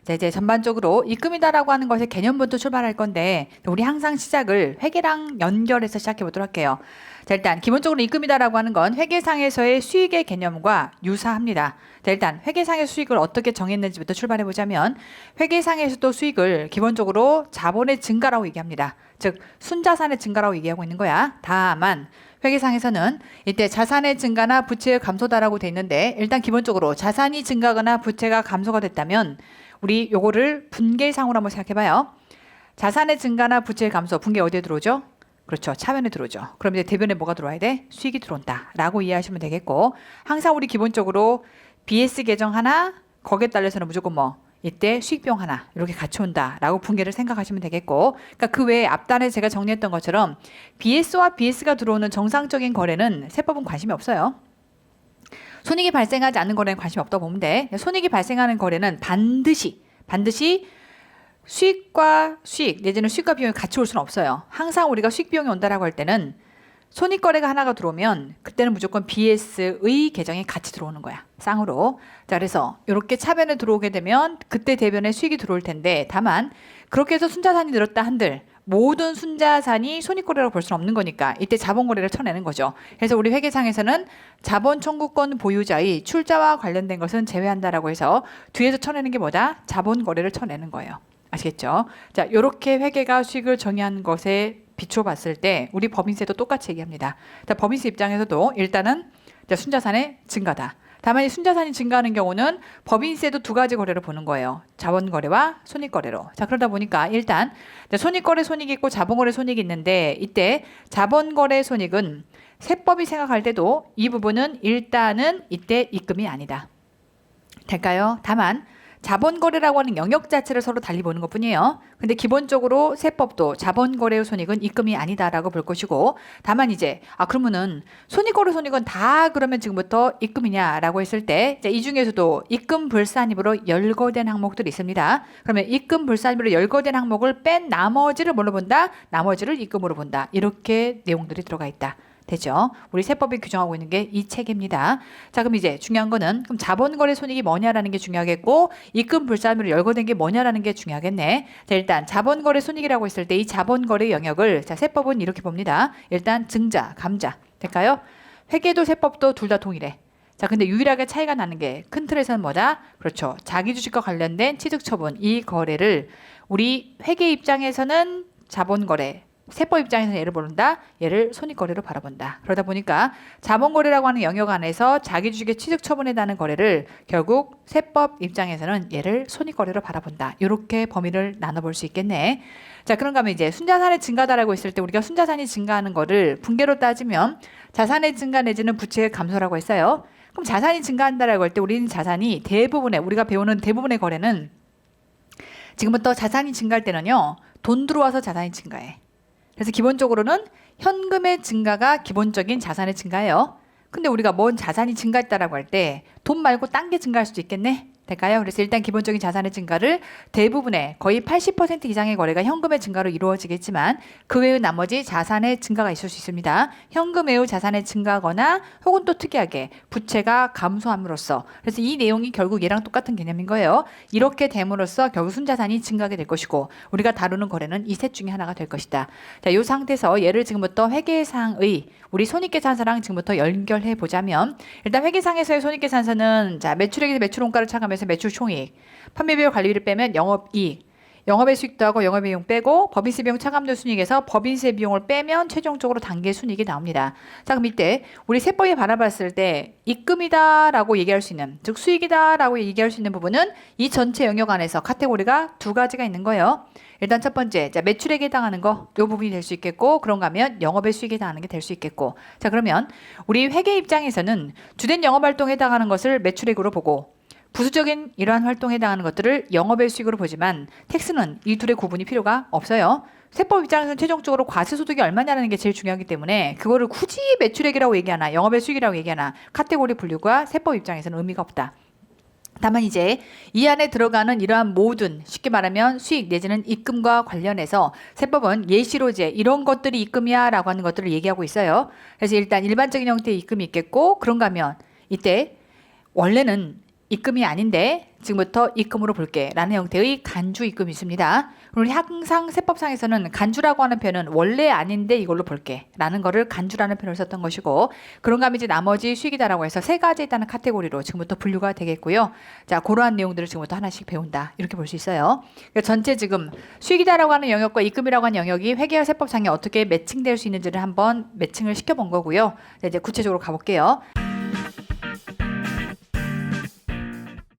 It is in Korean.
자, 이제 전반적으로 입금이다라고 하는 것의 개념부터 출발할 건데 우리 항상 시작을 회계랑 연결해서 시작해 보도록 할게요. 자, 일단 기본적으로 입금이다라고 하는 건 회계상에서의 수익의 개념과 유사합니다. 자, 일단 회계상의 수익을 어떻게 정했는지부터 출발해 보자면 회계상에서도 수익을 기본적으로 자본의 증가라고 얘기합니다. 즉 순자산의 증가라고 얘기하고 있는 거야. 다만 회계상에서는 이때 자산의 증가나 부채의 감소다라고 돼 있는데 일단 기본적으로 자산이 증가하거나 부채가 감소가 됐다면 우리 요거를 분계상으로 한번 생각해봐요. 자산의 증가나 부채의 감소, 분계 어디에 들어오죠? 그렇죠. 차변에 들어오죠. 그럼 이제 대변에 뭐가 들어와야 돼? 수익이 들어온다 라고 이해하시면 되겠고, 항상 우리 기본적으로 BS 계정 하나, 거기에 따라서는 무조건 뭐 이때 수익 비용 하나 이렇게 같이 온다 라고 분계를 생각하시면 되겠고, 그러니까 그 외에 앞단에 제가 정리했던 것처럼 BS와 BS가 들어오는 정상적인 거래는 세법은 관심이 없어요. 손익이 발생하지 않는 거래는 관심이 없다고 보면 돼. 손익이 발생하는 거래는 반드시 수익과 수익 내지는 수익과 비용이 같이 올 수는 없어요. 항상 우리가 수익 비용이 온다라고 할 때는 손익 거래가 하나가 들어오면 그때는 무조건 BS의 계정이 같이 들어오는 거야. 쌍으로. 자, 그래서 이렇게 차변에 들어오게 되면 그때 대변에 수익이 들어올 텐데, 다만 그렇게 해서 순자산이 늘었다 한들 모든 순자산이 손익거래라고 볼 수는 없는 거니까 이때 자본거래를 쳐내는 거죠. 그래서 우리 회계상에서는 자본 청구권 보유자의 출자와 관련된 것은 제외한다라고 해서 뒤에서 쳐내는 게 뭐다? 자본거래를 쳐내는 거예요. 아시겠죠? 자, 이렇게 회계가 수익을 정의한 것에 비추어 봤을 때 우리 법인세도 똑같이 얘기합니다. 자, 법인세 입장에서도 일단은 순자산의 증가다. 다만 이 순자산이 증가하는 경우는 법인세도 두 가지 거래를 보는 거예요. 자본거래와 손익거래로. 자, 그러다 보니까 일단 손익거래 손익이 있고 자본거래 손익이 있는데, 이때 자본거래 손익은 세법이 생각할 때도 이 부분은 일단은 이때 입금이 아니다. 될까요? 다만 자본거래라고 하는 영역 자체를 서로 달리 보는 것 뿐이에요. 근데 기본적으로 세법도 자본거래의 손익은 입금이 아니다라고 볼 것이고, 다만 이제 그러면은 손익거래 손익은 다 그러면 지금부터 입금이냐라고 했을 때 이 중에서도 입금 불산입으로 열거된 항목들이 있습니다. 그러면 입금 불산입으로 열거된 항목을 뺀 나머지를 뭘로 본다? 나머지를 입금으로 본다. 이렇게 내용들이 들어가 있다. 되죠? 우리 세법이 규정하고 있는 게 이 책입니다. 자, 그럼 이제 중요한 거는 그럼 자본거래 손익이 뭐냐라는 게 중요하겠고, 입금 불산입으로 열거된 게 뭐냐라는 게 중요하겠네. 자, 일단 자본거래 손익이라고 했을 때 이 자본거래 영역을 자, 세법은 이렇게 봅니다. 일단 증자, 감자. 될까요? 회계도 세법도 둘 다 동일해. 자, 근데 유일하게 차이가 나는 게 큰 틀에서는 뭐다? 그렇죠. 자기 주식과 관련된 취득 처분, 이 거래를 우리 회계 입장에서는 자본거래, 세법 입장에서는 얘를 모른다. 얘를 손익거래로 바라본다. 그러다 보니까 자본거래라고 하는 영역 안에서 자기 주식의 취득 처분에 대한 거래를 결국 세법 입장에서는 얘를 손익거래로 바라본다. 이렇게 범위를 나눠볼 수 있겠네. 자, 그런가 하면 이제 순자산의 증가다라고 했을 때 우리가 순자산이 증가하는 거를 분계로 따지면 자산의 증가 내지는 부채의 감소라고 했어요. 그럼 자산이 증가한다라고 할 때 우리는 자산이 대부분의, 우리가 배우는 대부분의 거래는 지금부터 자산이 증가할 때는요, 돈 들어와서 자산이 증가해. 그래서 기본적으로는 현금의 증가가 기본적인 자산의 증가예요. 근데 우리가 뭔 자산이 증가했다라고 할 때 돈 말고 딴 게 증가할 수도 있겠네? 될까요? 그래서 일단 기본적인 자산의 증가를 대부분의 거의 80% 이상의 거래가 현금의 증가로 이루어지겠지만 그 외의 나머지 자산의 증가가 있을 수 있습니다. 현금 외의 자산의 증가거나 혹은 또 특이하게 부채가 감소함으로써, 그래서 이 내용이 결국 얘랑 똑같은 개념인 거예요. 이렇게 됨으로써 결국 순자산이 증가하게 될 것이고 우리가 다루는 거래는 이 셋 중에 하나가 될 것이다. 자, 이 상태에서 얘를 지금부터 회계상의 우리 손익계산서랑 지금부터 연결해 보자면, 일단 회계상에서의 손익계산서는 자, 매출액에서 매출원가를 차감해서 매출 총이익, 판매비용 관리비를 빼면 영업이익, 영업의 수익도 하고 영업의 비용 빼고 법인세 비용 차감된 순이익에서 법인세 비용을 빼면 최종적으로 단계 순이익이 나옵니다. 자, 그럼 이때 우리 세법에 바라봤을 때 입금이다라고 얘기할 수 있는, 즉 수익이다라고 얘기할 수 있는 부분은 이 전체 영역 안에서 카테고리가 두 가지가 있는 거예요. 일단 첫 번째, 자, 매출액에 해당하는 거, 이 부분이 될 수 있겠고, 그런가 하면 영업의 수익에 해당하는 게 될 수 있겠고. 자, 그러면 우리 회계 입장에서는 주된 영업활동에 해당하는 것을 매출액으로 보고 부수적인 이러한 활동에 해당하는 것들을 영업의 수익으로 보지만 텍스는 이 둘의 구분이 필요가 없어요. 세법 입장에서는 최종적으로 과세소득이 얼마냐는 게 제일 중요하기 때문에 그거를 굳이 매출액이라고 얘기하나 영업의 수익이라고 얘기하나 카테고리 분류가 세법 입장에서는 의미가 없다. 다만 이제 이 안에 들어가는 이러한 모든, 쉽게 말하면 수익 내지는 입금과 관련해서 세법은 예시로제 이런 것들이 입금이야 라고 하는 것들을 얘기하고 있어요. 그래서 일단 일반적인 형태의 입금이 있겠고, 그런가 하면 이때 원래는 입금이 아닌데 지금부터 입금으로 볼게 라는 형태의 간주 입금이 있습니다. 우리 항상 세법상에서는 간주라고 하는 표현은 원래 아닌데 이걸로 볼게 라는 거를 간주라는 표현을 썼던 것이고, 그런가 하면 이제 나머지 수익이다라고 해서 세 가지에 있다는 카테고리로 지금부터 분류가 되겠고요. 자, 그러한 내용들을 지금부터 하나씩 배운다 이렇게 볼 수 있어요. 그러니까 전체 지금 수익이다라고 하는 영역과 입금이라고 하는 영역이 회계와 세법상에 어떻게 매칭될 수 있는지를 한번 매칭을 시켜본 거고요. 자, 이제 구체적으로 가볼게요.